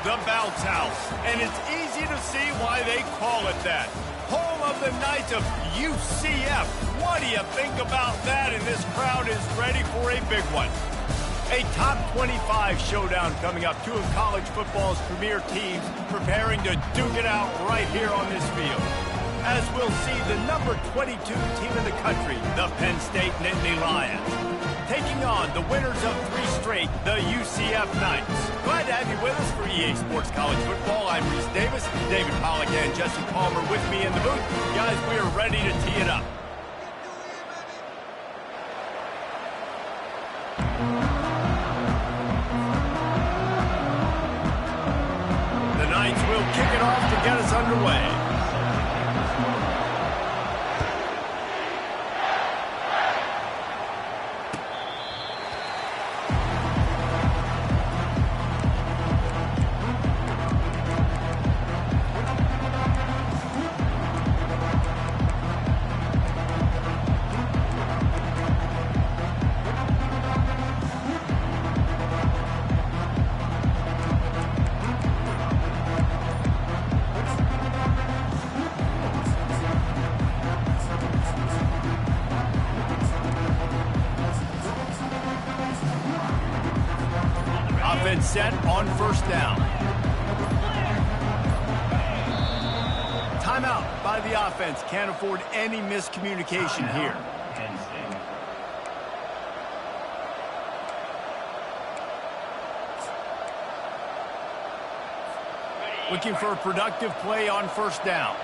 The Bounce House, and it's easy to see why they call it that. Home of the Knights of UCF. What do you think about that? And this crowd is ready for a big one. A top 25 showdown coming up. Two of college football's premier teams preparing to duke it out right here on this field. As we'll see the number 22 team in the country, the Penn State Nittany Lions, taking on the winners of 3 straight, the UCF Knights. Glad to have you with us for EA Sports College Football. I'm Reese Davis, David Pollack and Jesse Palmer with me in the booth. Guys, we are ready to tee it up. The Knights will kick it off to get us underway. Offense set on first down. Timeout by the offense. Can't afford any miscommunication here. Looking for a productive play on first down.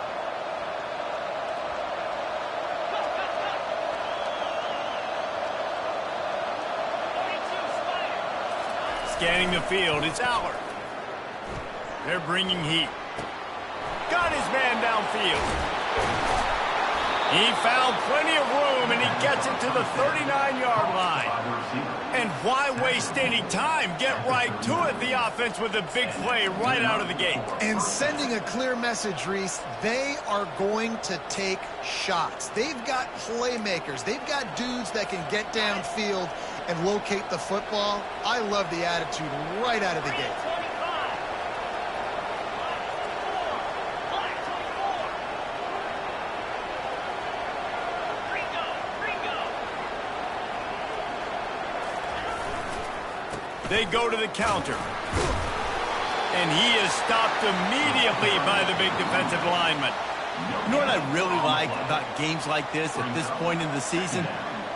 Scanning the field, it's Allard. They're bringing heat. Got his man downfield. He found plenty of room, and he gets it to the 39-yard line. And why waste any time? Get right to it, the offense, with a big play right out of the gate. And sending a clear message, Reese, they are going to take shots. They've got playmakers. They've got dudes that can get downfield and locate the football. I love the attitude right out of the gate. They go to the counter. And he is stopped immediately by the big defensive lineman. You know what I really like about games like this at this point in the season?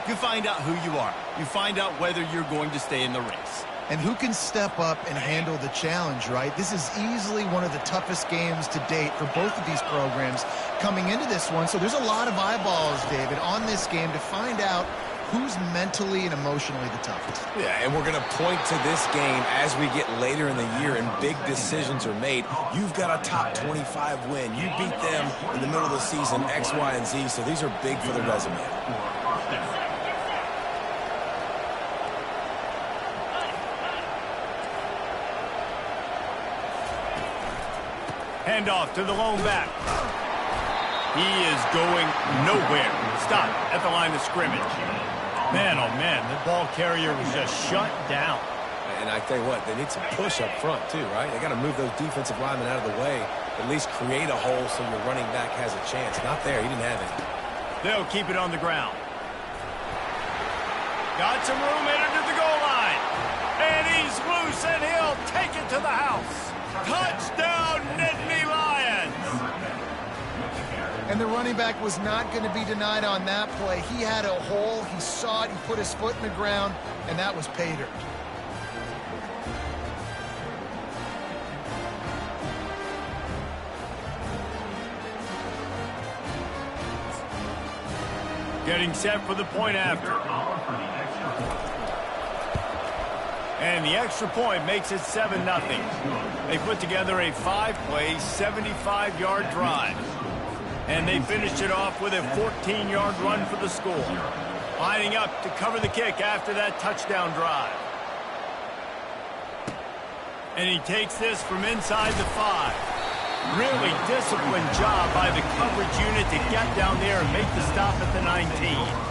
You find out who you are. You find out whether you're going to stay in the race. And who can step up and handle the challenge, right? This is easily one of the toughest games to date for both of these programs coming into this one. So there's a lot of eyeballs, David, on this game to find out who's mentally and emotionally the toughest. Yeah, and we're going to point to this game as we get later in the year and big decisions are made. You've got a top 25 win. You beat them in the middle of the season, X, Y, and Z, so these are big for the resume. Handoff to the lone back. He is going nowhere. Stop at the line of scrimmage. Man, oh man, the ball carrier was just shut down. And I tell you what, they need some push up front too, right? They got to move those defensive linemen out of the way, at least create a hole so your running back has a chance. Not there, he didn't have it. They'll keep it on the ground. Got some room headed to the goal line. And he's loose, and he'll take it to the house. Touchdown, Nittany Lions! And the running back was not going to be denied on that play. He had a hole, he saw it, he put his foot in the ground, and that was pay dirt. Getting set for the point after. And the extra point makes it 7-0. They put together a 5-play, 75-yard drive. And they finished it off with a 14-yard run for the score. Lining up to cover the kick after that touchdown drive. And he takes this from inside the 5. Really disciplined job by the coverage unit to get down there and make the stop at the 19.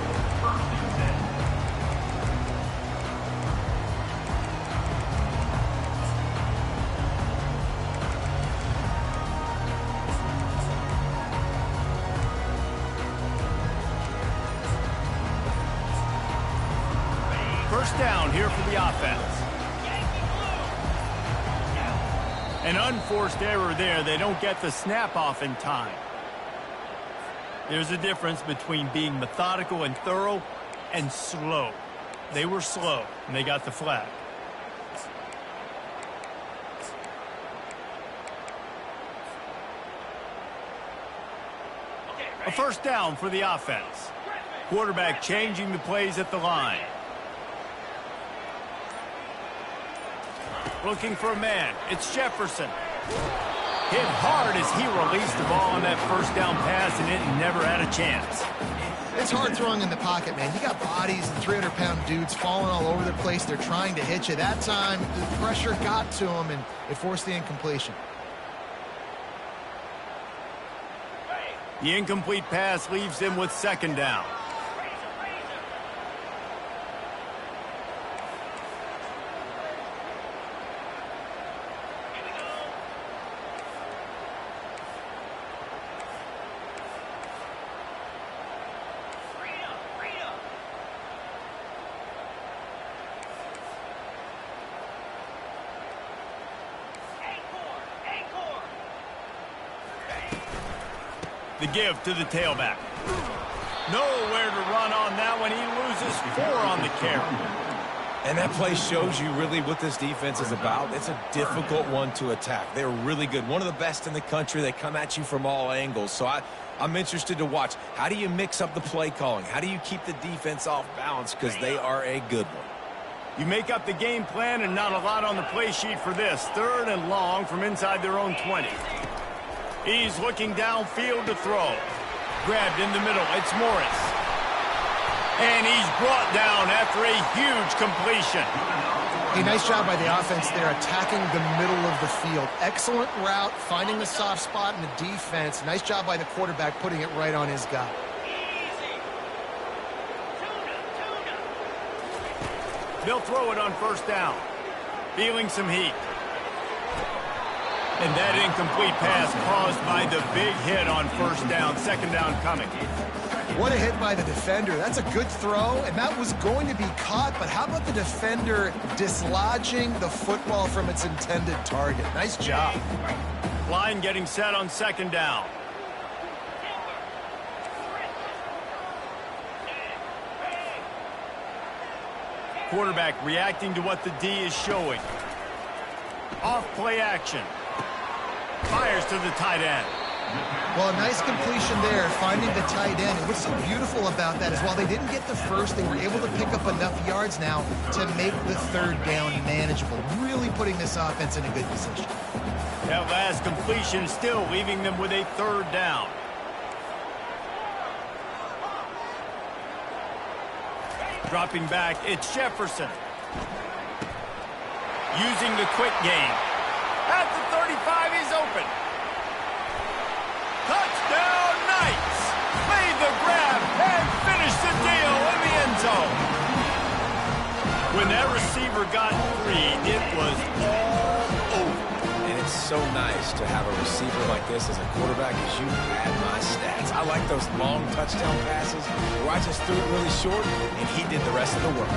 First down here for the offense. An unforced error there. They don't get the snap off in time. There's a difference between being methodical and thorough and slow. They were slow, and they got the flag. A first down for the offense. Quarterback changing the plays at the line. Looking for a man. It's Jefferson. Hit hard as he released the ball on that first down pass, and it never had a chance. It's hard throwing in the pocket, man. You got bodies and 300-pound dudes falling all over the place. They're trying to hit you. That time, the pressure got to him, and it forced the incompletion. The incomplete pass leaves him with second down. The give to the tailback. Nowhere to run on that one. He loses 4 on the carry. And that play shows you really what this defense is about. It's a difficult one to attack. They're really good. One of the best in the country. They come at you from all angles. So I'm interested to watch. How do you mix up the play calling? How do you keep the defense off balance? Because they are a good one. You make up the game plan and not a lot on the play sheet for this. 3rd and long from inside their own 20. He's looking downfield to throw. Grabbed in the middle. It's Morris. And he's brought down after a huge completion. Hey, nice job by the offense there, attacking the middle of the field. Excellent route, finding the soft spot in the defense. Nice job by the quarterback putting it right on his guy. They'll throw it on first down. Feeling some heat. And that incomplete pass caused by the big hit on first down. Second down coming. What a hit by the defender. That's a good throw, and that was going to be caught, but how about the defender dislodging the football from its intended target? Nice job. Line getting set on second down. Quarterback reacting to what the D is showing. Off play action. Fires to the tight end. Well, a nice completion there, finding the tight end. And what's so beautiful about that is while they didn't get the first, they were able to pick up enough yards now to make the third down manageable. Really putting this offense in a good position. That last completion still leaving them with a third down. Dropping back, it's Jefferson. Using the quick game. At the 35, he's open. Touchdown, Knights! Made the grab and finished the deal in the end zone. When that receiver got free, it was all over. And it's so nice to have a receiver like this as a quarterback, as you had my stats. I like those long touchdown passes where I just threw it really short, and he did the rest of the work.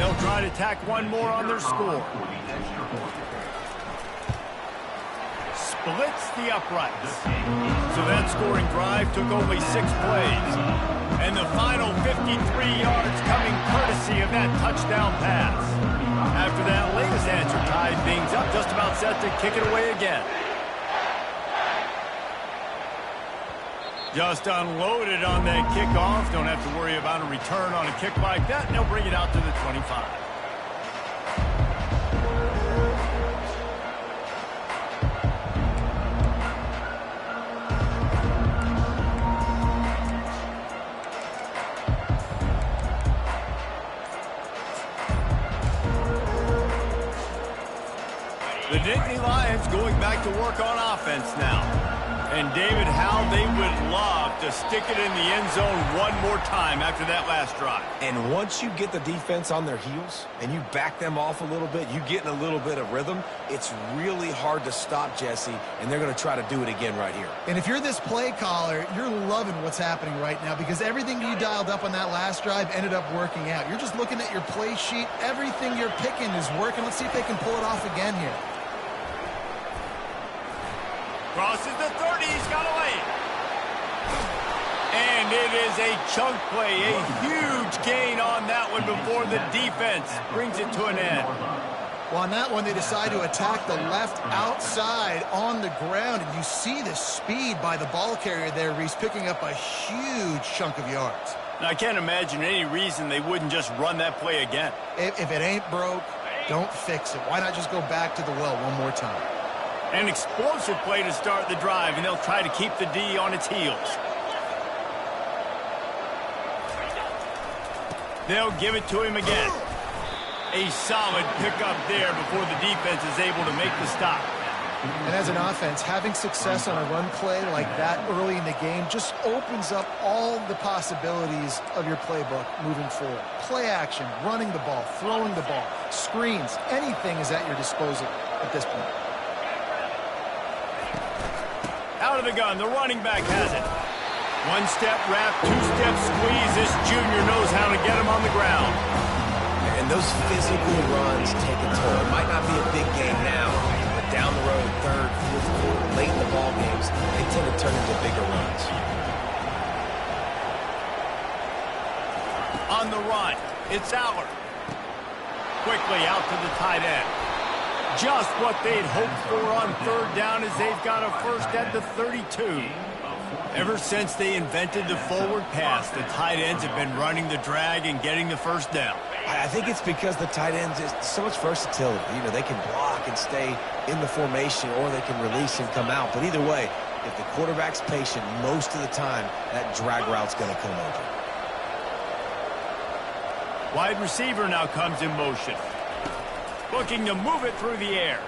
They'll try to tack one more on their score. Splits the uprights. So that scoring drive took only 6 plays. And the final 53 yards coming courtesy of that touchdown pass. After that latest answer tied things up, just about set to kick it away again. Just unloaded on that kickoff. Don't have to worry about a return on a kick like that. And they'll bring it out to the 25. The Nittany Lions going back to work on offense now. And, David, how they would love to stick it in the end zone one more time after that last drive. And once you get the defense on their heels and you back them off a little bit, you get in a little bit of rhythm, it's really hard to stop, Jesse, and they're going to try to do it again right here. And if you're this play caller, you're loving what's happening right now because everything you dialed up on that last drive ended up working out. You're just looking at your play sheet. Everything you're picking is working. Let's see if they can pull it off again here. Crosses the 30, he's got away. And it is a chunk play, a huge gain on that one before the defense brings it to an end. Well, on that one, they decide to attack the left outside on the ground, and you see the speed by the ball carrier there, Reese, picking up a huge chunk of yards. Now, I can't imagine any reason they wouldn't just run that play again. If it ain't broke, don't fix it. Why not just go back to the well one more time? An explosive play to start the drive, and they'll try to keep the D on its heels. They'll give it to him again. A solid pickup there before the defense is able to make the stop. And as an offense, having success on a run play like that early in the game just opens up all the possibilities of your playbook moving forward. Play action, running the ball, throwing the ball, screens, anything is at your disposal at this point. Out of the gun, the running back has it. One-step wrap, two-step squeeze. This junior knows how to get him on the ground. And those physical runs take a toll. It might not be a big game now, but down the road, third, fourth quarter, late in the ball games, they tend to turn into bigger runs. On the run, it's Allard. Quickly out to the tight end. Just what they'd hoped for on third down as they've got a first at the 32. Ever since they invented the forward pass, the tight ends have been running the drag and getting the first down. I think it's because the tight ends is so much versatility. You know, they can block and stay in the formation, or they can release and come out. But either way, if the quarterback's patient most of the time, that drag route's going to come open. Wide receiver now comes in motion. Looking to move it through the air.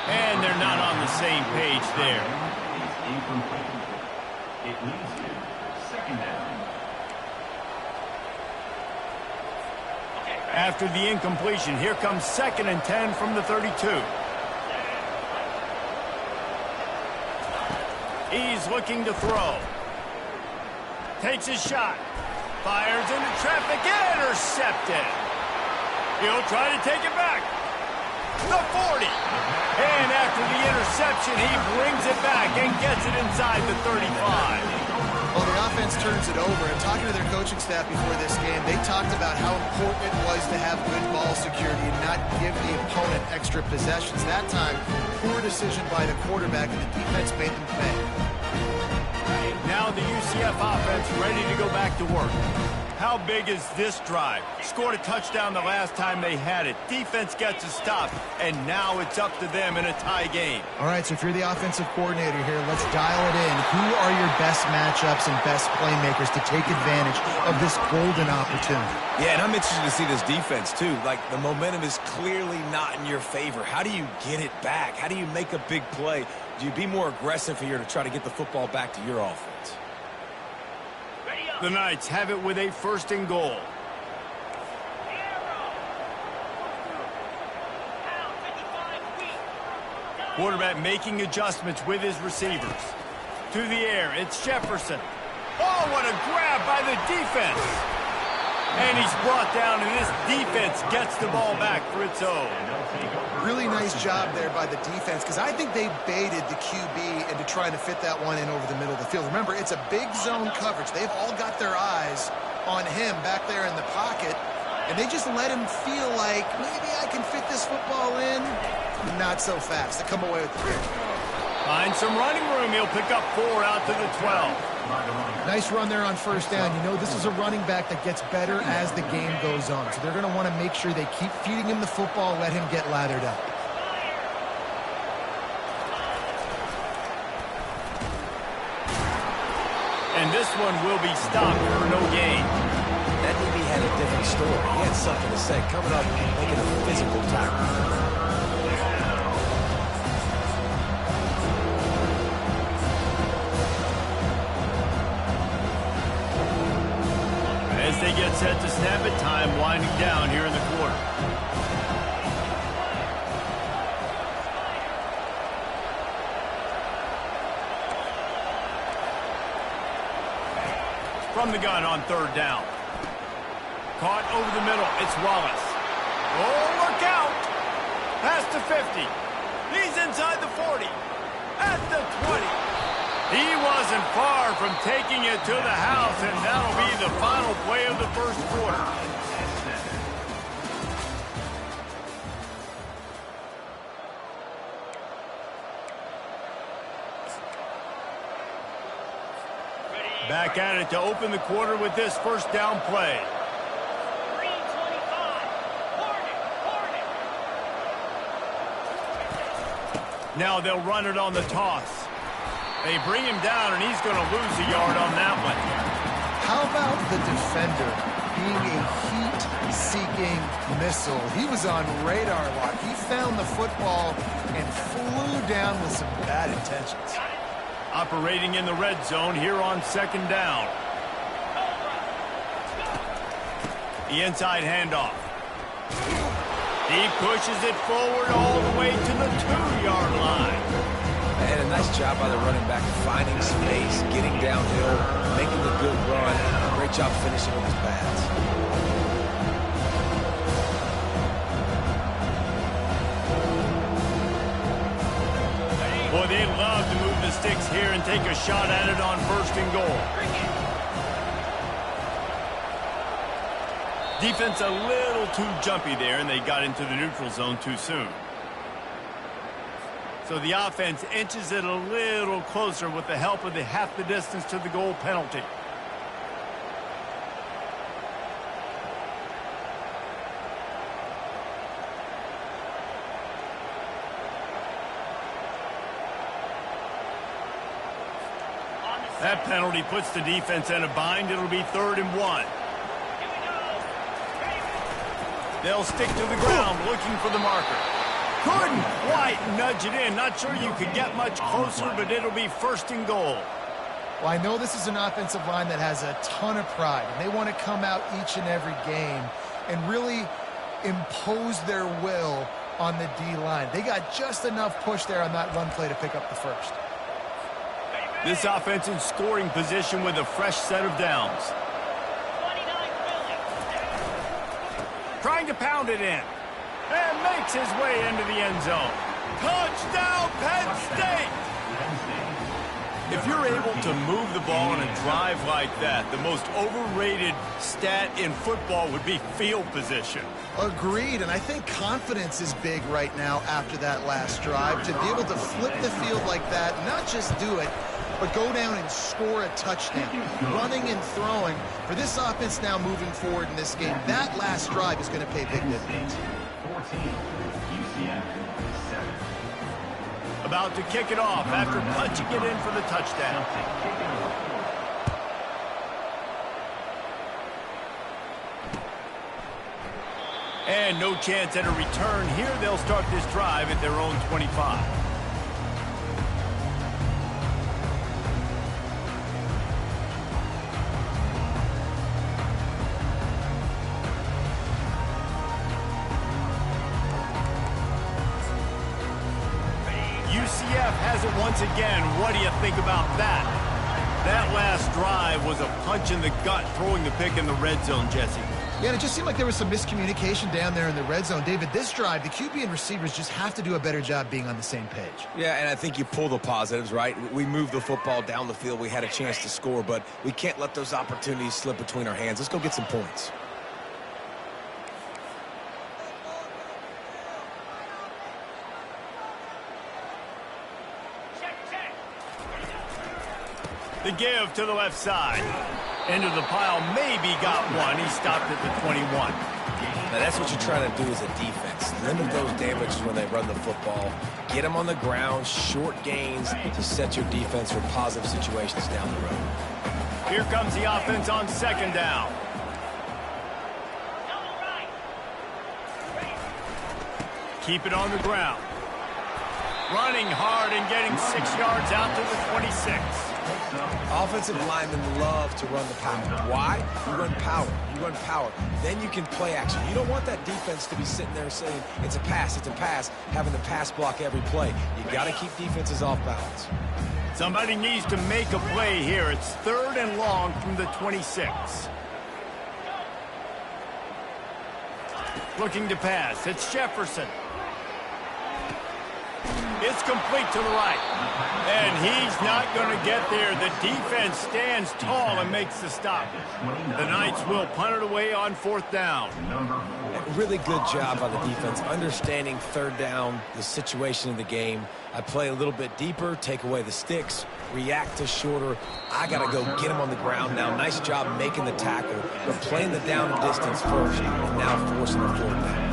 And they're not on the same page there. It leads to second down. After the incompletion, here comes 2nd and 10 from the 32. He's looking to throw. Takes his shot. Fires into traffic. Intercepted. He'll try to take it back. The 40. And after the interception, he brings it back and gets it inside the 35. Well, the offense turns it over, and talking to their coaching staff before this game, they talked about how important it was to have good ball security and not give the opponent extra possessions. That time, poor decision by the quarterback, and the defense made them pay. Now the UCF offense ready to go back to work. How big is this drive? Scored a touchdown the last time they had it. Defense gets a stop, and now it's up to them in a tie game. All right, so if you're the offensive coordinator here, let's dial it in. Who are your best matchups and best playmakers to take advantage of this golden opportunity? Yeah, and I'm interested to see this defense, too. Like, the momentum is clearly not in your favor. How do you get it back? How do you make a big play? Do you be more aggressive here to try to get the football back to your offense? The Knights have it with a 1st and goal. Quarterback making adjustments with his receivers. To the air, it's Jefferson. Oh, what a grab by the defense. And he's brought down, and this defense gets the ball back for its own. Really nice job there by the defense, because I think they baited the QB into trying to fit that one in over the middle of the field. Remember, it's a big zone coverage. They've all got their eyes on him back there in the pocket, and they just let him feel like, maybe I can fit this football in. Not so fast. They come away with the pick. Find some running room. He'll pick up 4 out to the 12. Nice run there on 1st down. You know, this is a running back that gets better as the game goes on. So they're going to want to make sure they keep feeding him the football, let him get lathered up. And this one will be stopped for no gain. That DB had a different story. He had something to say, coming up and making a physical tackle. snap it, time winding down here in the quarter. From the gun on third down. Caught over the middle. It's Wallace. Oh, look out! Past the 50. He's inside the 40. At the 20. He wasn't far from taking it to the house, and that'll be the final play of the first quarter. Back at it to open the quarter with this first down play. 3:25. Now they'll run it on the toss. They bring him down, and he's going to lose a yard on that one. How about the defender being a heat-seeking missile? He was on radar lock. He found the football and flew down with some bad intentions. Operating in the red zone here on second down. The inside handoff. He pushes it forward all the way to the 2-yard line. And a nice job by the running back, finding space, getting downhill, making a good run. Great job finishing with his pads. Boy, they love to move the sticks here and take a shot at it on first and goal. Defense a little too jumpy there, and they got into the neutral zone too soon. So the offense inches it a little closer with the help of the half the distance to the goal penalty. That penalty puts the defense in a bind. It'll be 3rd and 1. They'll stick to the ground looking for the marker. Couldn't quite nudge it in. Not sure you could get much closer, but it'll be 1st and goal. Well, I know this is an offensive line that has a ton of pride, and they want to come out each and every game and really impose their will on the D-line. They got just enough push there on that run play to pick up the first. This offense in scoring position with a fresh set of downs. Trying to pound it in. And makes his way into the end zone. Touchdown, Penn State! If you're able to move the ball on a drive like that, the most overrated stat in football would be field position. Agreed, and I think confidence is big right now after that last drive. To be able to flip the field like that, not just do it, but go down and score a touchdown. Running and throwing. For this offense now moving forward in this game, that last drive is going to pay big dividends. 14, UCF 7. About to kick it off after punching it in for the touchdown. And no chance at a return here. They'll start this drive at their own 25. UCF has it once again. What do you think about that? That last drive was a punch in the gut, throwing the pick in the red zone, Jesse. Yeah, and it just seemed like there was some miscommunication down there in the red zone. David, this drive, the QB and receivers just have to do a better job being on the same page. Yeah, and I think you pull the positives, right? We moved the football down the field. We had a chance to score, but we can't let those opportunities slip between our hands. Let's go get some points. The give to the left side. Into the pile, maybe got one. He stopped at the 21. Now that's what you're trying to do as a defense. Limit those damages when they run the football. Get them on the ground, short gains to set your defense for positive situations down the road. Here comes the offense on second down. Keep it on the ground. Running hard and getting 6 yards out to the 26. Offensive linemen love to run the power. Why? You run power. You run power. Then you can play action. You don't want that defense to be sitting there saying, it's a pass, having to pass block every play. You got to keep defenses off balance. Somebody needs to make a play here. It's 3rd and long from the 26. Looking to pass. It's Jefferson. It's complete to the right. And he's not going to get there. The defense stands tall and makes the stop. The Knights will punt it away on 4th down. A really good job by the defense, understanding 3rd down, the situation of the game. I play a little bit deeper, take away the sticks, react to shorter. I got to go get him on the ground now. Nice job making the tackle, but playing the down and distance first, and now forcing a 4th down.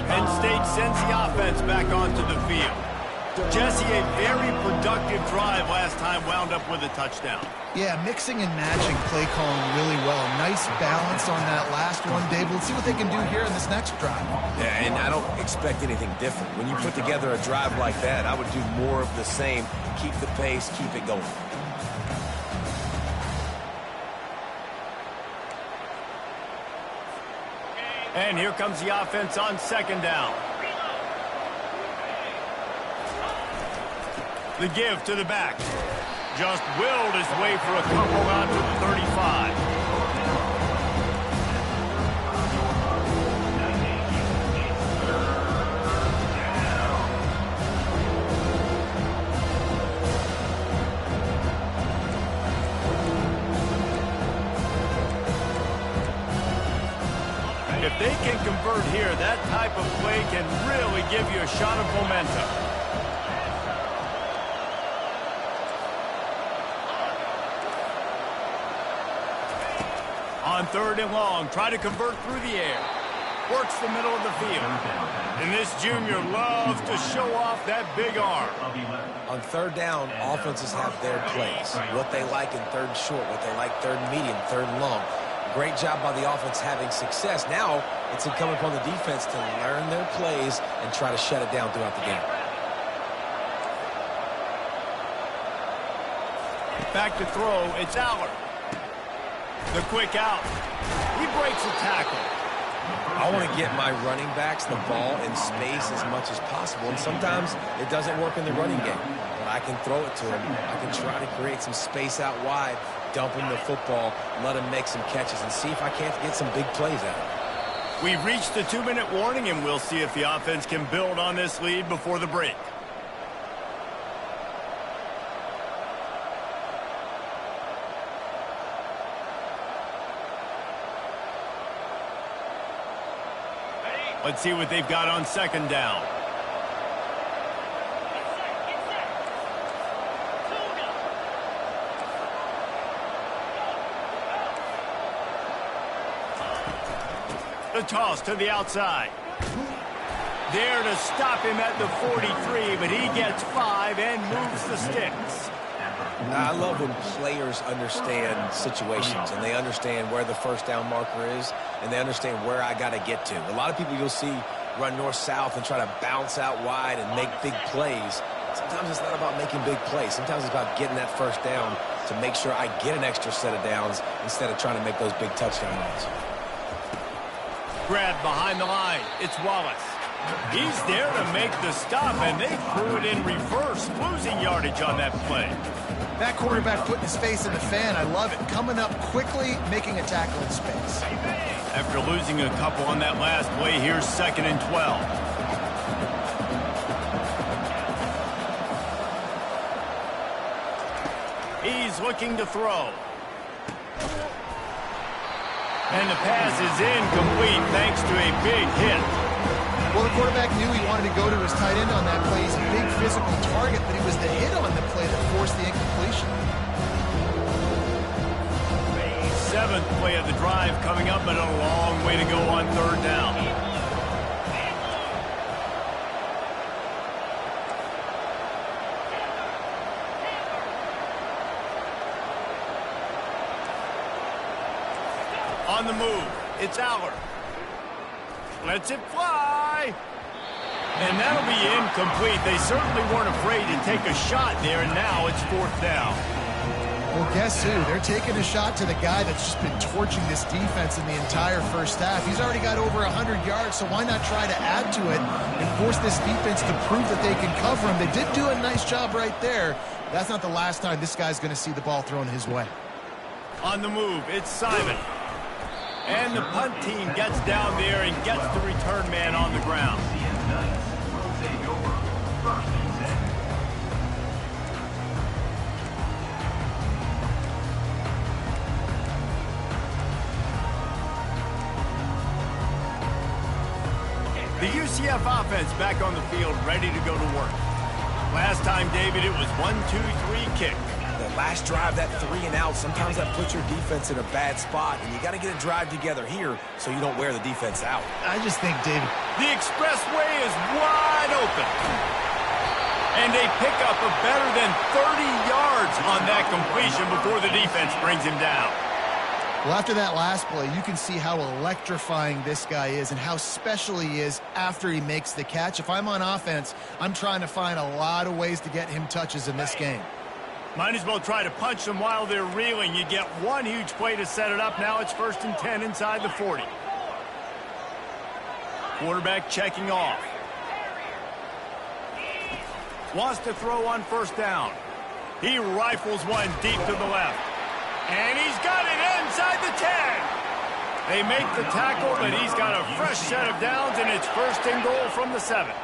Penn State sends the offense back onto the field. Jesse, a very productive drive last time, wound up with a touchdown. Yeah, mixing and matching play calling really well. Nice balance on that last one, Dave. Let's see what they can do here in this next drive. Yeah, and I don't expect anything different. When you put together a drive like that, I would do more of the same. Keep the pace, keep it going. And here comes the offense on 2nd down. The give to the back. Just willed his way for a couple out to the 35. If they can convert here, that type of play can really give you a shot of momentum. On 3rd and long, try to convert through the air. Works the middle of the field. And this junior loves to show off that big arm. On 3rd down, offenses have their plays. What they like in 3rd and short, what they like 3rd and medium, 3rd and long. Great job by the offense having success. Now it's incumbent upon the defense to learn their plays and try to shut it down throughout the game. Back to throw, it's Allard. The quick out. He breaks a tackle. I want to get my running backs the ball in space as much as possible, and sometimes it doesn't work in the running game. But I can throw it to him. I can try to create some space out wide, dump him the football, let him make some catches, and see if I can't get some big plays out of it. We've reached the 2-minute warning, and we'll see if the offense can build on this lead before the break. Let's see what they've got on 2nd down. The toss to the outside. There to stop him at the 43, but he gets 5 and moves the sticks. I love when players understand situations and they understand where the 1st down marker is and they understand where I got to get to. A lot of people you'll see run north-south and try to bounce out wide and make big plays. Sometimes it's not about making big plays. Sometimes it's about getting that 1st down to make sure I get an extra set of downs instead of trying to make those big touchdown runs. Grab behind the line. It's Wallace. He's there to make the stop, and they threw it in reverse, losing yardage on that play. That quarterback putting his face in the fan, I love it. Coming up quickly, making a tackle in space. After losing a couple on that last play, here's 2nd and 12. He's looking to throw. And the pass is incomplete thanks to a big hit. Well, the quarterback knew he wanted to go to his tight end on that play. He's a big physical target, but it was the hit on the play that forced the incompletion. 7th play of the drive coming up, but a long way to go on 3rd down. On the move, it's Allard. Lets it fly. try. And that'll be incomplete. They certainly weren't afraid to take a shot there, and now it's 4th down. Well, guess who? They're taking a shot to the guy that's just been torching this defense in the entire first half. He's already got over 100 yards, so why not try to add to it and force this defense to prove that they can cover him? They did do a nice job right there. That's not the last time this guy's going to see the ball thrown his way. On the move, it's Simon. And the punt team gets down there and gets the return man on the ground. The UCF offense back on the field, ready to go to work. Last time, David, it was 1-2-3 kick. The last drive, that 3 and out, sometimes that puts your defense in a bad spot, and you got to get a drive together here so you don't wear the defense out. I just think, David, The expressway is wide open. And they pick up a better than 30 yards on that completion before the defense brings him down. well, after that last play, you can see how electrifying this guy is and how special he is after he makes the catch. If I'm on offense, I'm trying to find a lot of ways to get him touches in this game. Might as well try to punch them while they're reeling. You get one huge play to set it up. Now it's 1st and 10 inside the 40. Quarterback checking off. Wants to throw on 1st down. He rifles one deep to the left. And he's got it inside the 10. They make the tackle, but he's got a fresh set of downs, and it's 1st and goal from the 7.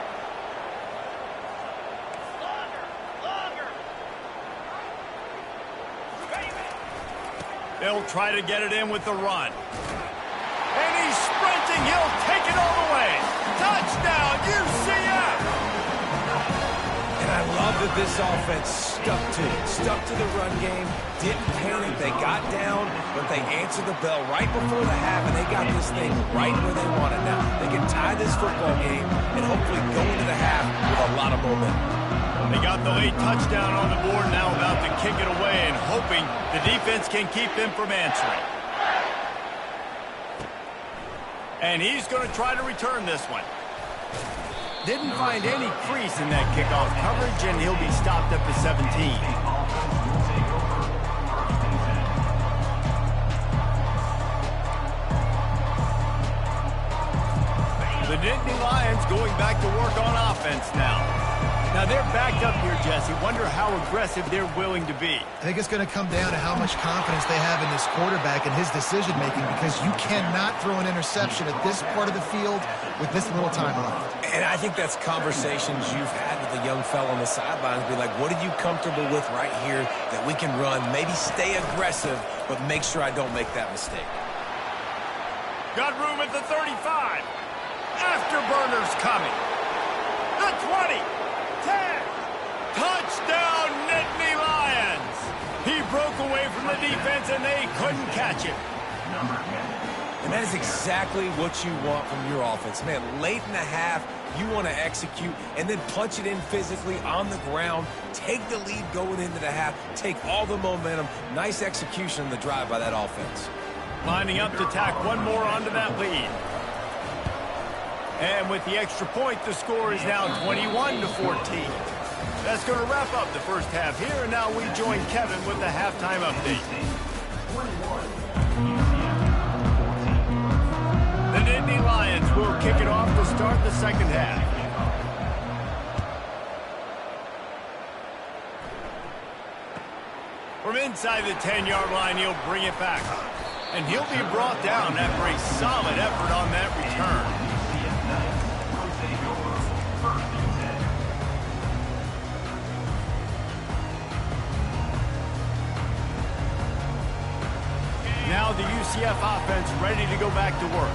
They'll try to get it in with the run. And he's sprinting. He'll take it all the way. Touchdown, UCF! And I love that this offense stuck to the run game, didn't panic, they got down, but they answered the bell right before the half, and they got this thing right where they want it now. They can tie this football game and hopefully go into the half with a lot of momentum. They got the late touchdown on the board, now about to kick it away and hoping the defense can keep them from answering. And he's going to try to return this one. Didn't find any crease in that kickoff coverage, and he'll be stopped at the 17. The Nittany Lions going back to work on offense now. Now they're backed up here, Jesse. Wonder how aggressive they're willing to be. I think it's going to come down to how much confidence they have in this quarterback and his decision-making, because you cannot throw an interception at this part of the field with this little time left. And I think that's conversations you've had with the young fella on the sidelines. Be like, what are you comfortable with right here that we can run? Maybe stay aggressive, but make sure I don't make that mistake. Got room at the 35. Afterburners coming. The 20. 10. Touchdown, Nittany Lions. He broke away from the defense, and they couldn't catch him. And that is exactly what you want from your offense. Man, late in the half, you want to execute and then punch it in physically on the ground, take the lead going into the half, take all the momentum. Nice execution on the drive by that offense. Lining up to tack one more onto that lead. And with the extra point, the score is now 21-14. That's going to wrap up the first half here, and now we join Kevin with the halftime update. The Nittany Lions will kick it off to start the second half. From inside the 10-yard line, he'll bring it back. And he'll be brought down after a solid effort on that return. Now the UCF offense ready to go back to work.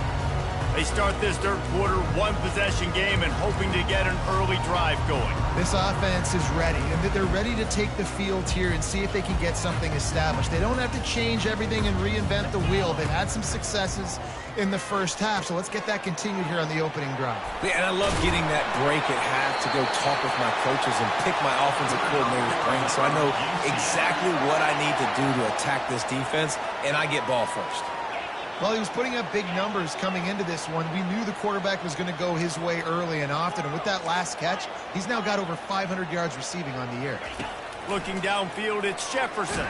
They start this third quarter one-possession game and hoping to get an early drive going. This offense is ready, and they're ready to take the field here and see if they can get something established. They don't have to change everything and reinvent the wheel. They've had some successes in the first half, so let's get that continued here on the opening drive. Yeah, and I love getting that break at half to go talk with my coaches and pick my offensive coordinator's brain so I know exactly what I need to do to attack this defense, and I get ball first. Well, he was putting up big numbers coming into this one. We knew the quarterback was going to go his way early and often, and with that last catch, he's now got over 500 yards receiving on the year. Looking downfield, it's Jefferson.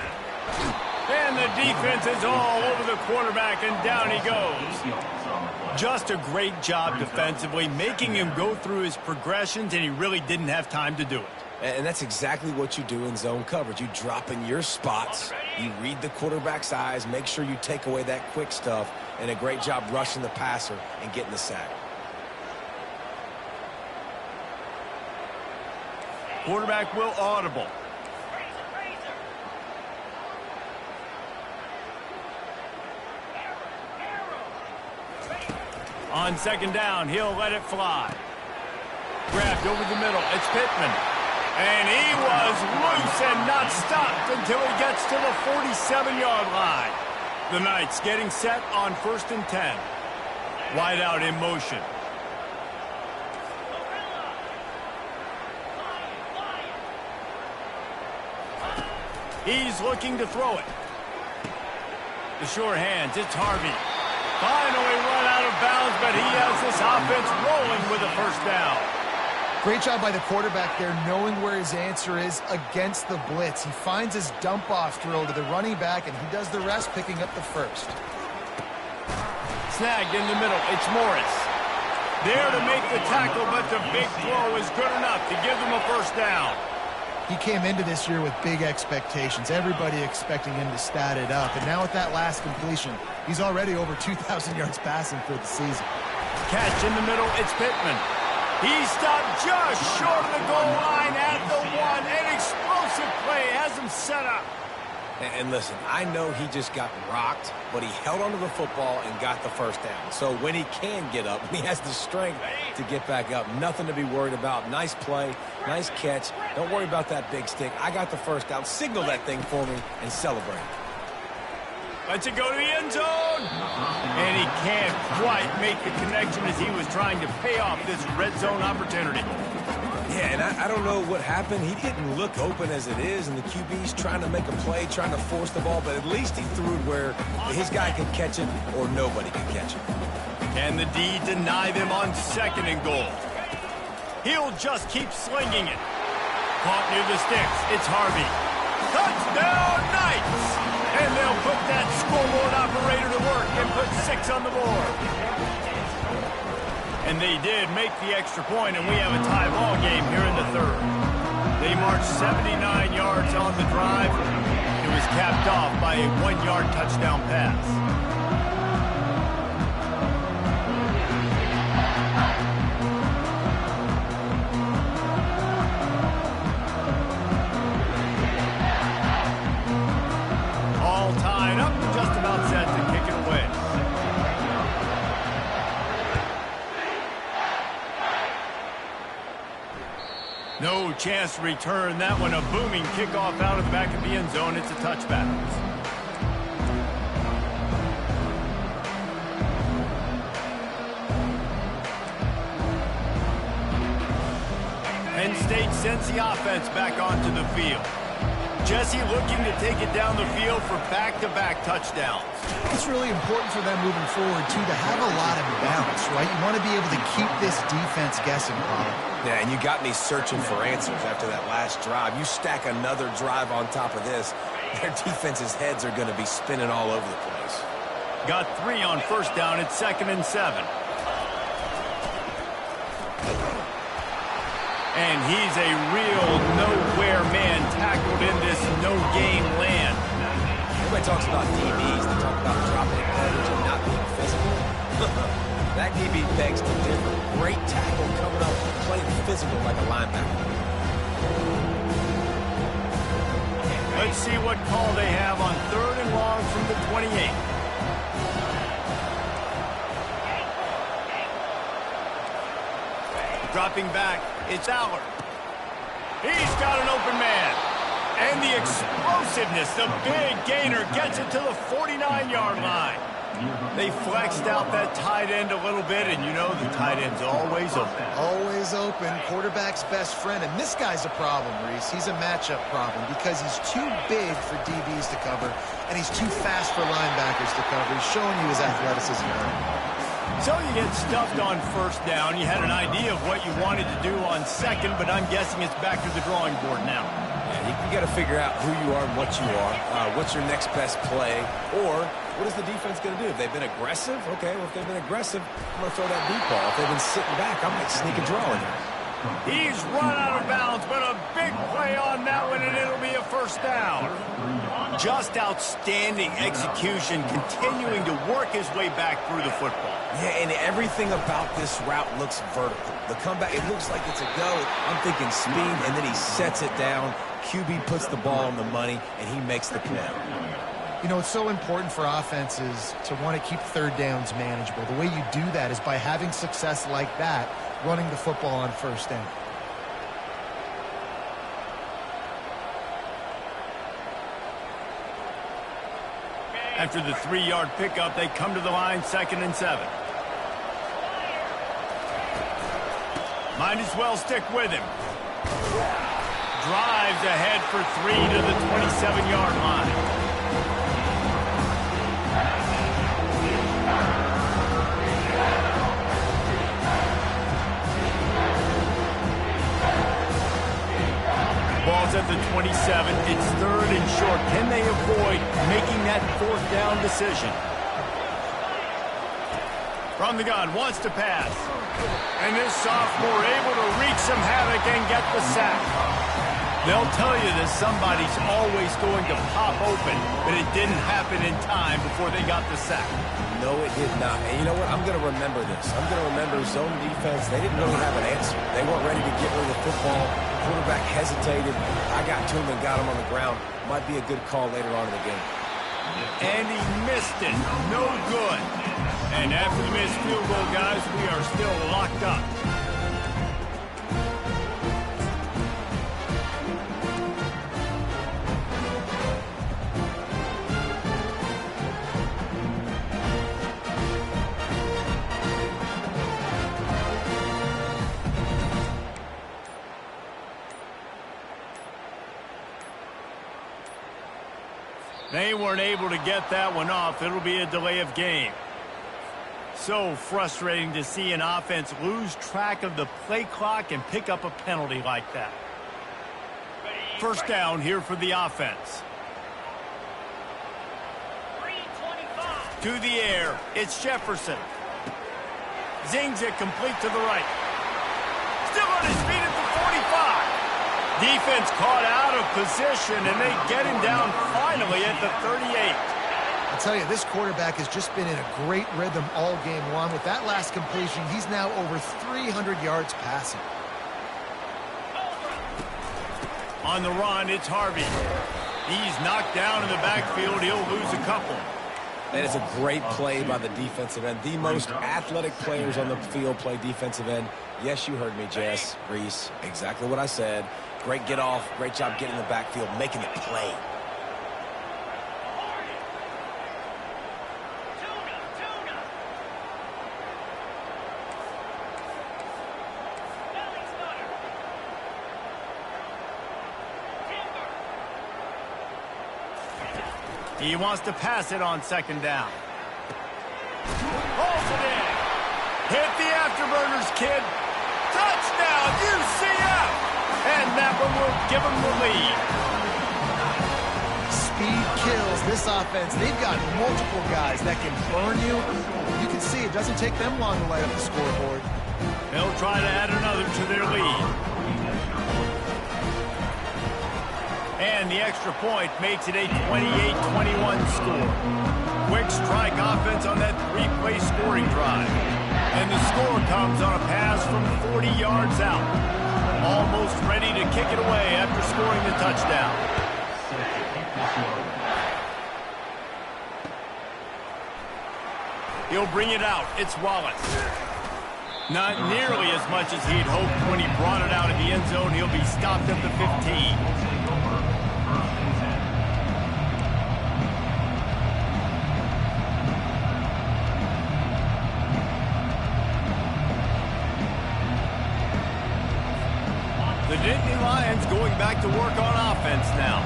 And the defense is all over the quarterback, and down he goes. Just a great job defensively, making him go through his progressions, and he really didn't have time to do it. And that's exactly what you do in zone coverage. You drop in your spots, you read the quarterback's eyes, make sure you take away that quick stuff, and a great job rushing the passer and getting the sack. Quarterback will audible. On second down, he'll let it fly. Grabbed over the middle, it's Pittman. And he was loose and not stopped until he gets to the 47-yard line. The Knights getting set on 1st and 10. Wide out in motion. He's looking to throw it. The sure hands, it's Harvey. Finally run out of bounds, but he has this offense rolling with a first down. Great job by the quarterback there, knowing where his answer is against the blitz. He finds his dump-off throw to the running back, and he does the rest, picking up the first. Snagged in the middle, it's Morris. There to make the tackle, but the big throw is good enough to give them a first down. He came into this year with big expectations. Everybody expecting him to stat it up. And now with that last completion, he's already over 2,000 yards passing for the season. Catch in the middle, it's Pittman. He stopped just short of the goal line at the one. An explosive play has him set up. And listen, I know he just got rocked, but he held onto the football and got the first down. So when he can get up, he has the strength to get back up. Nothing to be worried about. Nice play, nice catch. Don't worry about that big stick. I got the first down. Signal that thing for me and celebrate. Lets it go to the end zone. And he can't quite make the connection as he was trying to pay off this red zone opportunity. Yeah, and I don't know what happened. He didn't look open as it is, and the QB's trying to make a play, trying to force the ball, but at least he threw it where his guy could catch it or nobody could catch it. Can the D deny them on 2nd and goal? He'll just keep slinging it. Caught near the sticks. It's Harvey. Touchdown, Knights! And they'll put that scoreboard operator to work and put 6 on the board. And they did make the extra point, and we have a tie ball game here in the 3rd. They marched 79 yards on the drive. It was capped off by a 1-yard touchdown pass. All tied up, just about set to kick it away. No chance to return that one. A booming kickoff out of the back of the end zone. It's a touchback. Penn State sends the offense back onto the field. Jesse looking to take it down the field for back-to-back touchdowns. It's really important for them moving forward, too, to have a lot of balance, right? You want to be able to keep this defense guessing, Paul. Yeah, and you got me searching for answers after that last drive. You stack another drive on top of this, their defense's heads are going to be spinning all over the place. Got 3 on 1st down at 2nd and 7. And he's a real nowhere man tackled in this no-game land. Everybody talks about DBs. They talk about dropping coverage and not being physical. That DB begs to differ. Great tackle coming up, playing physical like a linebacker. Let's see what call they have on 3rd and long from the 28. Dropping back, it's Allard. He's got an open man. And the explosiveness, the big gainer gets it to the 49-yard line. They flexed out that tight end a little bit, and you know the tight end's always open. Always open, quarterback's best friend. And this guy's a problem, Reese. He's a matchup problem because he's too big for DBs to cover, and he's too fast for linebackers to cover. He's showing you his athleticism now. So you get stuffed on first down. You had an idea of what you wanted to do on second, but I'm guessing it's back to the drawing board now. Yeah, you got to figure out who you are and what you are. What's your next best play? Or what is the defense going to do? If they've been aggressive, okay, well, if they've been aggressive, I'm going to throw that deep ball. If they've been sitting back, I might sneak a draw in there. He's run out of bounds, but a big play on that one, and it'll be a first down. Just outstanding execution, continuing to work his way back through the football. Yeah, and everything about this route looks vertical. The comeback, it looks like it's a go. I'm thinking speed, and then he sets it down. QB puts the ball on the money, and he makes the play. You know, it's so important for offenses to want to keep third downs manageable. The way you do that is by having success like that, running the football on first down. After the 3-yard pickup, they come to the line 2nd and 7. Might as well stick with him. Drives ahead for 3 to the 27-yard line. Ball's at the 27. It's 3rd and short. Can they avoid making that 4th down decision? From the gun, wants to pass. And this sophomore able to wreak some havoc and get the sack. They'll tell you that somebody's always going to pop open, but it didn't happen in time before they got the sack. No, it did not. And you know what? I'm going to remember this. I'm going to remember zone defense. They didn't really have an answer. They weren't ready to get rid of the football. Quarterback hesitated. I got to him and got him on the ground. Might be a good call later on in the game. And he missed it. No good. And after the missed field goal, guys, we are still locked up. They weren't able to get that one off. It'll be a delay of game. So frustrating to see an offense lose track of the play clock and pick up a penalty like that. First down here for the offense. To the air. It's Jefferson. Zings it complete to the right. Still on his feet at the 45. Defense caught out of position, and they get him down finally at the 38. I'll tell you, this quarterback has just been in a great rhythm all game long. With that last completion, he's now over 300 yards passing. On the run, it's Harvey. He's knocked down in the backfield. He'll lose a couple. That is a great play by the defensive end. The most athletic players on the field play defensive end. Yes, you heard me, Jess, Reese. Exactly what I said. Great get off. Great job getting in the backfield, making it play. He wants to pass it on 2nd down. Holds it in. Hit the afterburners, kid. Touchdown, UCF! And that one will give them the lead. Speed kills this offense. They've got multiple guys that can burn you. You can see it doesn't take them long to light up the scoreboard. They'll try to add another to their lead. And the extra point makes it a 28-21 score. Quick strike offense on that 3-play scoring drive. And the score comes on a pass from 40 yards out. Almost ready to kick it away after scoring the touchdown. He'll bring it out. It's Wallace. Not nearly as much as he'd hoped when he brought it out of the end zone. He'll be stopped at the 15. back to work on offense now.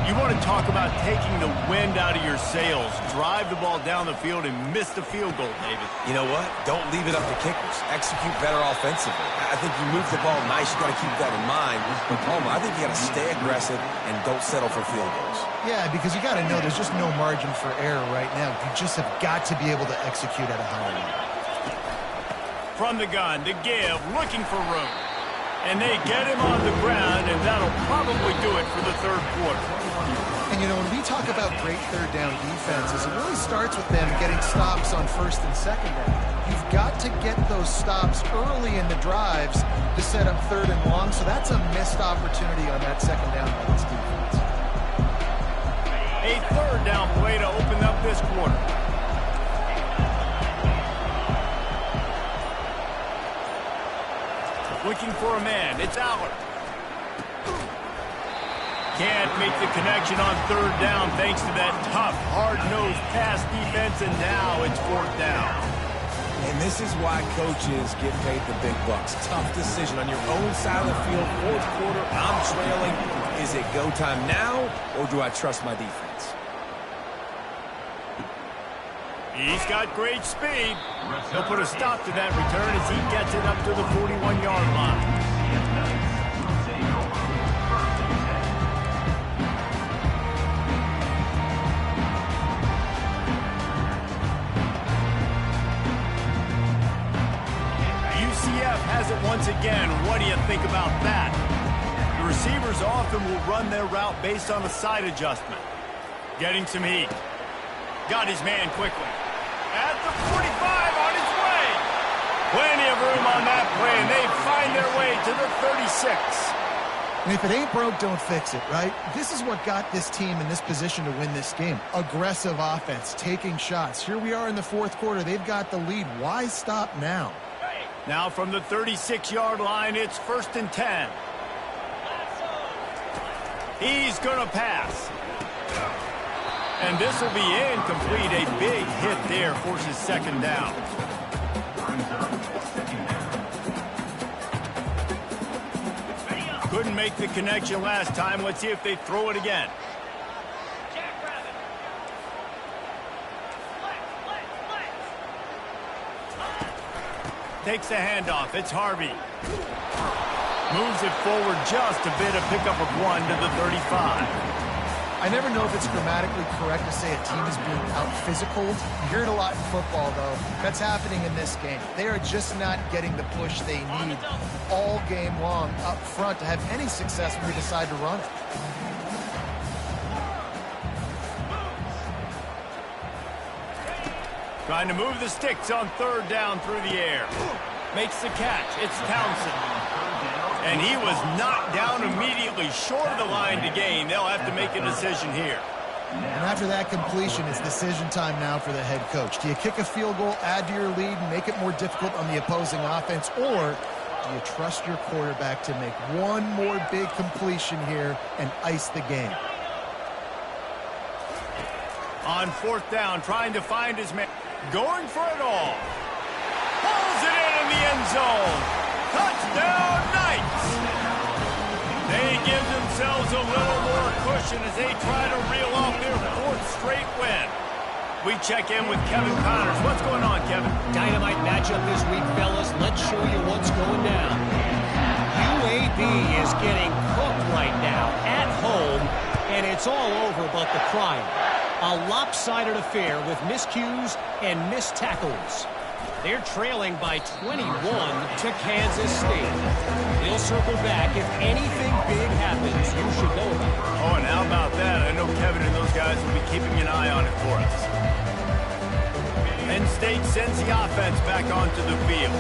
You want to talk about taking the wind out of your sails. Drive the ball down the field and miss the field goal, David. You know what? Don't leave it up to kickers. Execute better offensively. I think you move the ball nice. You got to keep that in mind. But Palmer, I think you got to stay aggressive and don't settle for field goals. Yeah, because you got to know there's just no margin for error right now. You just have got to be able to execute at a high level. From the gun to give, looking for room. And they get him on the ground, and that'll probably do it for the third quarter. And, you know, when we talk about great third down defenses, it really starts with them getting stops on first and second down. You've got to get those stops early in the drives to set up third and long, so that's a missed opportunity on that second down by this defense. A third down play to open up this quarter. Looking for a man. It's Aller. Can't make the connection on third down thanks to that tough, hard-nosed pass defense, and now it's fourth down. And this is why coaches get paid the big bucks. Tough decision on your own side of the field. Fourth quarter, I'm trailing. Is it go time now, or do I trust my defense? He's got great speed. He'll put a stop to that return as he gets it up to the 41-yard line. UCF has it once again. What do you think about that? The receivers often will run their route based on a side adjustment. Getting some heat. Got his man quickly. At the 45 on his way. Plenty of room on that play, and they find their way to the 36. And if it ain't broke, don't fix it, right? This is what got this team in this position to win this game. Aggressive offense, taking shots. Here we are in the fourth quarter. They've got the lead. Why stop now? Now from the 36-yard line, it's 1st and 10. He's going to pass. And this will be incomplete. A big hit there forces second down. Couldn't make the connection last time. Let's see if they throw it again. Takes the handoff. It's Harvey. Moves it forward just a bit. A pickup of 1 to the 35. I never know if it's grammatically correct to say a team is being out-physical. You hear it a lot in football, though. That's happening in this game. They are just not getting the push they need all game long up front to have any success when they decide to run it. Trying to move the sticks on third down through the air. Makes the catch. It's Townsend. And he was knocked down immediately short of the line to gain. They'll have to make a decision here. And after that completion, it's decision time now for the head coach. Do you kick a field goal, add to your lead, and make it more difficult on the opposing offense, or do you trust your quarterback to make one more big completion here and ice the game? On fourth down, trying to find his man. Going for it all. Pulls it in the end zone. Touchdown, Knights! They give themselves a little more cushion as they try to reel off their fourth straight win. We check in with Kevin Connors. What's going on, Kevin? Dynamite matchup this week, fellas. Let's show you what's going down. UAB is getting cooked right now at home, and it's all over but the crying. A lopsided affair with miscues and missed tackles. They're trailing by 21 to Kansas State. They'll circle back if anything big happens you should know about. Oh, and how about that? I know Kevin and those guys will be keeping an eye on it for us. Penn State sends the offense back onto the field.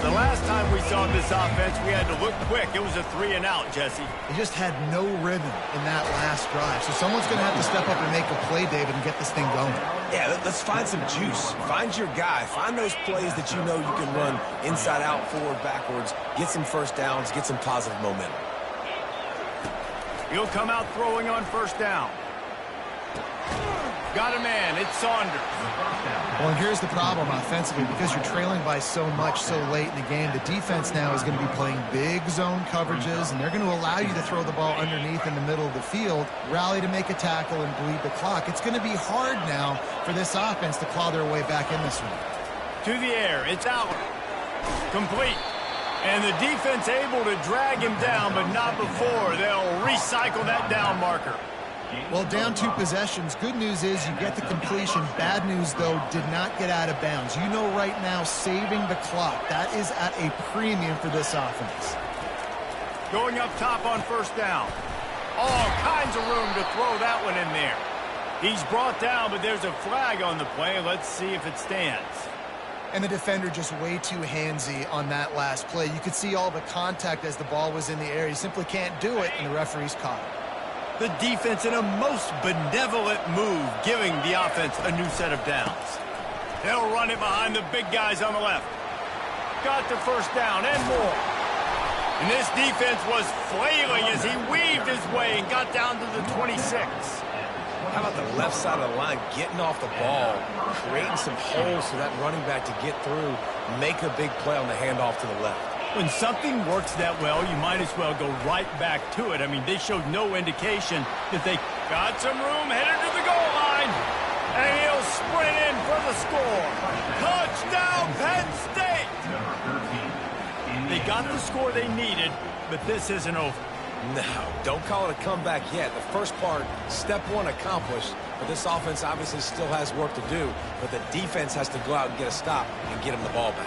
The last time we saw this offense, we had to look quick. It was a 3-and-out, Jesse. They just had no rhythm in that last drive. So someone's going to have to step up and make a play, David, and get this thing going. Yeah, let's find some juice. Find your guy. Find those plays that you know you can run inside out, forward, backwards. Get some first downs. Get some positive momentum. He'll come out throwing on first down. Got a man. It's Saunders. Well, and here's the problem offensively. Because you're trailing by so much so late in the game, the defense now is going to be playing big zone coverages, and they're going to allow you to throw the ball underneath in the middle of the field, rally to make a tackle, and bleed the clock. It's going to be hard now for this offense to claw their way back in this one. To the air. It's out. Complete. And the defense able to drag him down, but not before. They'll recycle that down marker. Well, down 2 possessions. Good news is you get the completion. Bad news, though, did not get out of bounds. You know right now, saving the clock, that is at a premium for this offense. Going up top on first down. All kinds of room to throw that one in there. He's brought down, but there's a flag on the play. Let's see if it stands. And the defender just way too handsy on that last play. You could see all the contact as the ball was in the air. He simply can't do it, and the referee's caught it. The defense in a most benevolent move, giving the offense a new set of downs. They'll run it behind the big guys on the left. Got the first down and more. And this defense was flailing as he weaved his way and got down to the 26. How about the left side of the line getting off the ball, creating some holes for that running back to get through, make a big play on the handoff to the left. When something works that well, you might as well go right back to it. I mean, they showed no indication that they got some room headed to the goal line. And he'll sprint in for the score. Touchdown, Penn State! They got the score they needed, but this isn't over. No, don't call it a comeback yet. The first part, step 1 accomplished, but this offense obviously still has work to do, but the defense has to go out and get a stop and get him the ball back.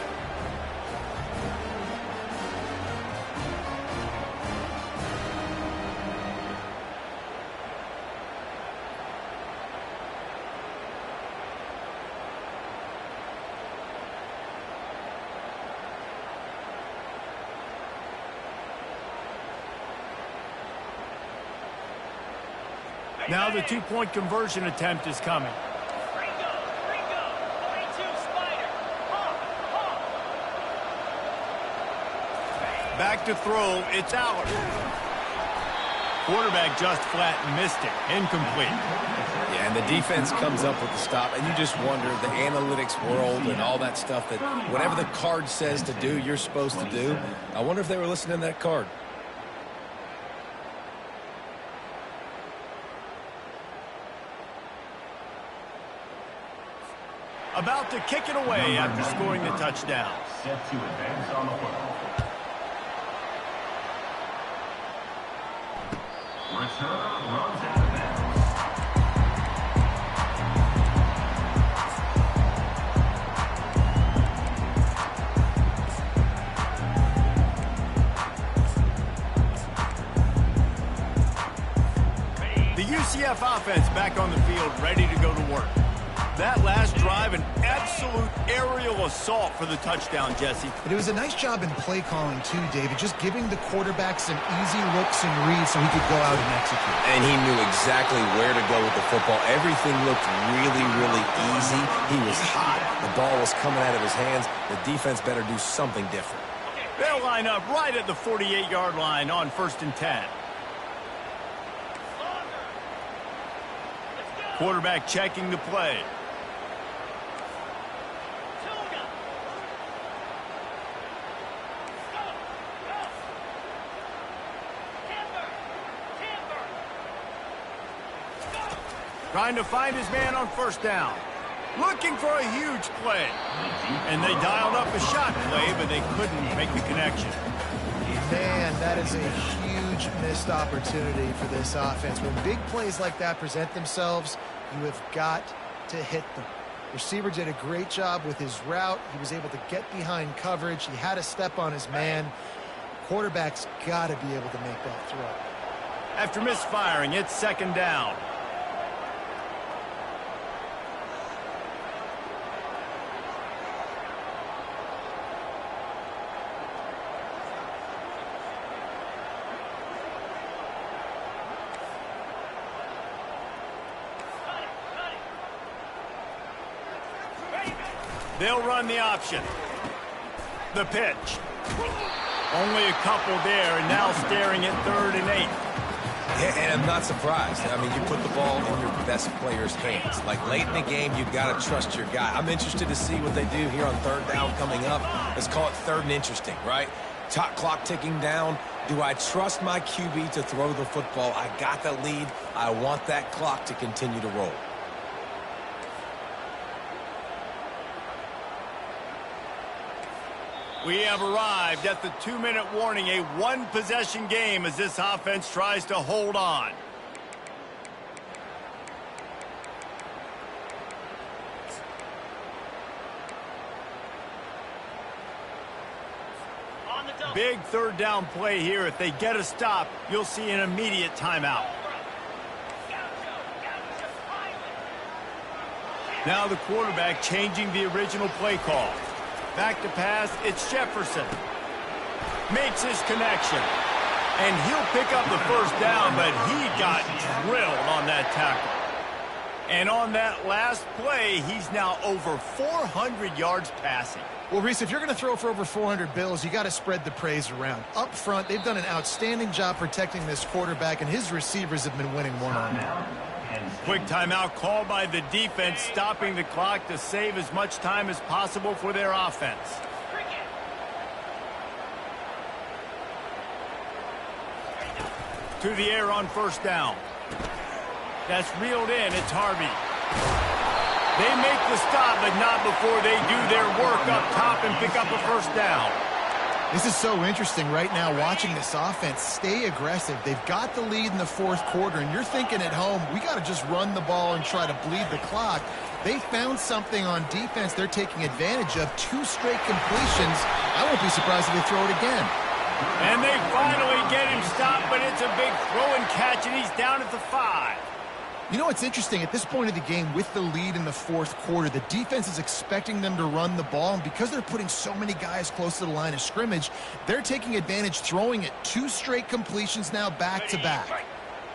Now the 2-point conversion attempt is coming. Back to throw. It's Aller. Quarterback just flat missed it. Incomplete. Yeah, and the defense comes up with the stop, and you just wonder, the analytics world and all that stuff, that whatever the card says to do, you're supposed to do. I wonder if they were listening to that card. About to kick it away after scoring the touchdown. Set to advance on the football. Return runs out of bounds. The UCF offense back on the field, ready to go to work. That last drive, an absolute aerial assault for the touchdown, Jesse. But it was a nice job in play calling, too, David, just giving the quarterback some easy looks and reads so he could go out and execute. And he knew exactly where to go with the football. Everything looked really, really easy. He was hot. The ball was coming out of his hands. The defense better do something different. They'll line up right at the 48-yard line on 1st and 10. Quarterback checking the play. Trying to find his man on first down. Looking for a huge play. And they dialed up a shot play, but they couldn't make the connection. Man, that is a huge missed opportunity for this offense. When big plays like that present themselves, you have got to hit them. Receiver did a great job with his route. He was able to get behind coverage. He had a step on his man. Quarterback's got to be able to make that throw. After misfiring, it's 2nd down. They'll run the option. The pitch. Only a couple there, and now staring at 3rd and 8. And I'm not surprised. I mean, you put the ball in your best player's hands. Like, late in the game, you've got to trust your guy. I'm interested to see what they do here on third down coming up. Let's call it third and interesting, right? Top clock ticking down. Do I trust my QB to throw the football? I got the lead. I want that clock to continue to roll. We have arrived at the 2-minute warning, a one-possession game as this offense tries to hold on. Big third down play here. If they get a stop, you'll see an immediate timeout. Now the quarterback changing the original play call. Back to pass, it's Jefferson. Makes his connection. And he'll pick up the first down, but he got drilled on that tackle. And on that last play, he's now over 400 yards passing. Well, Reese, if you're going to throw for over 400 bills, you got to spread the praise around. Up front, they've done an outstanding job protecting this quarterback, and his receivers have been winning one-on-one. Quick timeout called by the defense, stopping the clock to save as much time as possible for their offense. To the air on first down. That's reeled in. It's Harvey. They make the stop, but not before they do their work up top and pick up a first down. This is so interesting right now, watching this offense stay aggressive. They've got the lead in the fourth quarter, and you're thinking at home, we got to just run the ball and try to bleed the clock. They found something on defense they're taking advantage of. 2 straight completions. I won't be surprised if they throw it again. And they finally get him stopped, but it's a big throw and catch, and he's down at the 5. You know what's interesting? At this point of the game, with the lead in the fourth quarter, the defense is expecting them to run the ball, and because they're putting so many guys close to the line of scrimmage, they're taking advantage, throwing it. 2 straight completions now back-to-back.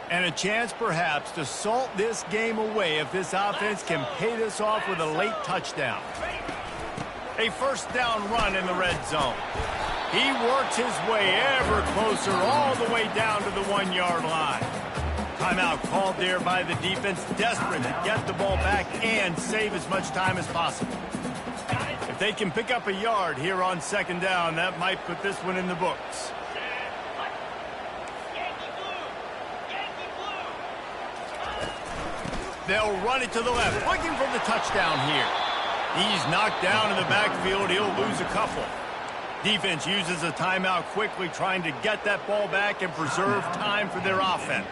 And a chance, perhaps, to salt this game away if this offense can pay this off with a late touchdown. A first down run in the red zone. He works his way ever closer all the way down to the 1-yard line. Timeout called there by the defense, desperate to get the ball back and save as much time as possible. If they can pick up a yard here on second down, that might put this one in the books. They'll run it to the left, looking for the touchdown here. He's knocked down in the backfield. He'll lose a couple. Defense uses a timeout quickly, trying to get that ball back and preserve time for their offense.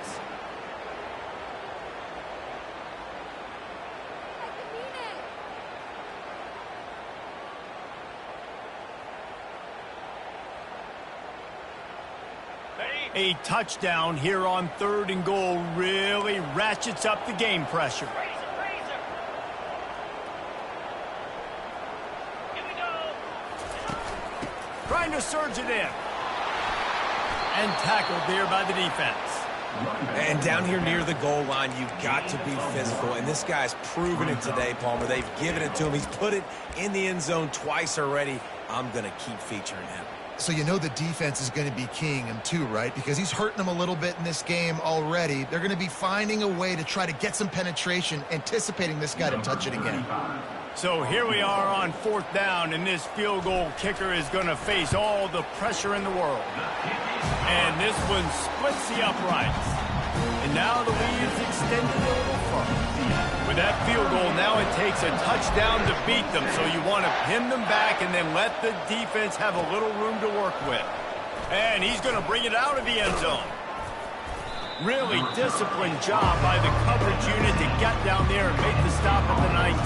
A touchdown here on 3rd and goal really ratchets up the game pressure. Trying to surge it in. And tackled there by the defense. And down here near the goal line, you've got to be physical. And this guy's proven it today, Palmer. They've given it to him. He's put it in the end zone twice already. I'm going to keep featuring him. So you know the defense is going to be keying him too, right? Because he's hurting them a little bit in this game already. They're going to be finding a way to try to get some penetration, anticipating this guy to touch it again. So here we are on 4th down, and this field goal kicker is going to face all the pressure in the world. And this one splits the uprights. And now the lead is extended a little further. With that field goal, now it takes a touchdown to beat them, so you want to pin them back and then let the defense have a little room to work with. And he's going to bring it out of the end zone. Really disciplined job by the coverage unit to get down there and make the stop at the 19.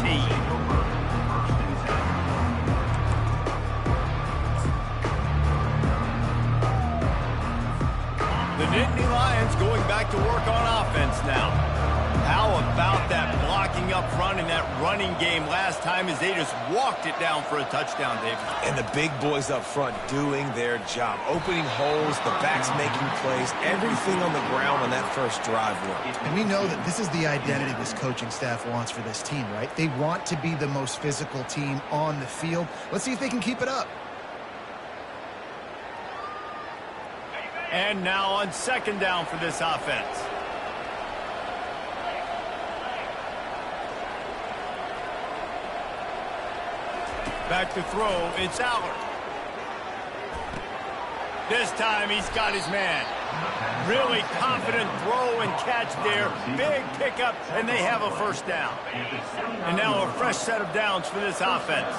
The Nittany Lions going back to work on offense now. How about that blocking up front in that running game last time as they just walked it down for a touchdown, David? And the big boys up front doing their job. Opening holes, the backs making plays, everything on the ground on that first drive worked. And we know that this is the identity this coaching staff wants for this team, right? They want to be the most physical team on the field. Let's see if they can keep it up. And now on second down for this offense. Back to throw, it's Allard. This time he's got his man. Really confident throw and catch there. Big pickup, and they have a first down. And now a fresh set of downs for this offense.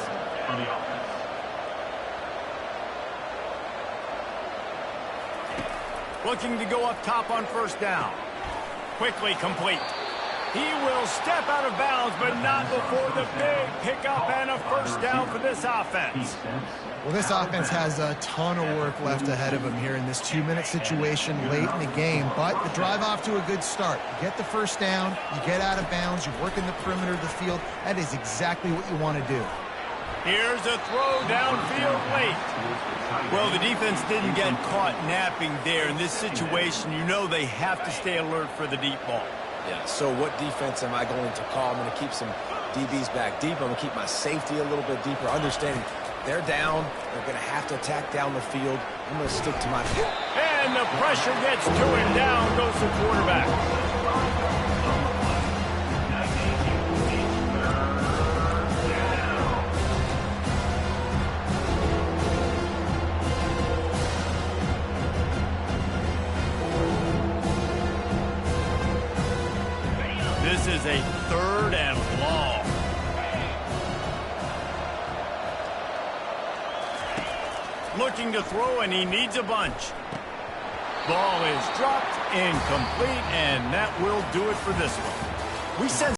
Looking to go up top on first down. Quickly complete. He will step out of bounds, but not before the big pickup and a first down for this offense. Well, this offense has a ton of work left ahead of them here in this 2-minute situation late in the game, but the drive off to a good start. You get the first down, you get out of bounds, you work in the perimeter of the field. That is exactly what you want to do. Here's a throw downfield late. Well, the defense didn't get caught napping there. In this situation, you know they have to stay alert for the deep ball. Yeah, so what defense am I going to call? I'm going to keep some DBs back deep. I'm going to keep my safety a little bit deeper, understanding they're down. They're going to have to attack down the field. I'm going to stick to my... And the pressure gets to him. Down goes the quarterback. This is a third and long. Looking to throw, and he needs a bunch. Ball is dropped, incomplete, and that will do it for this one. We sent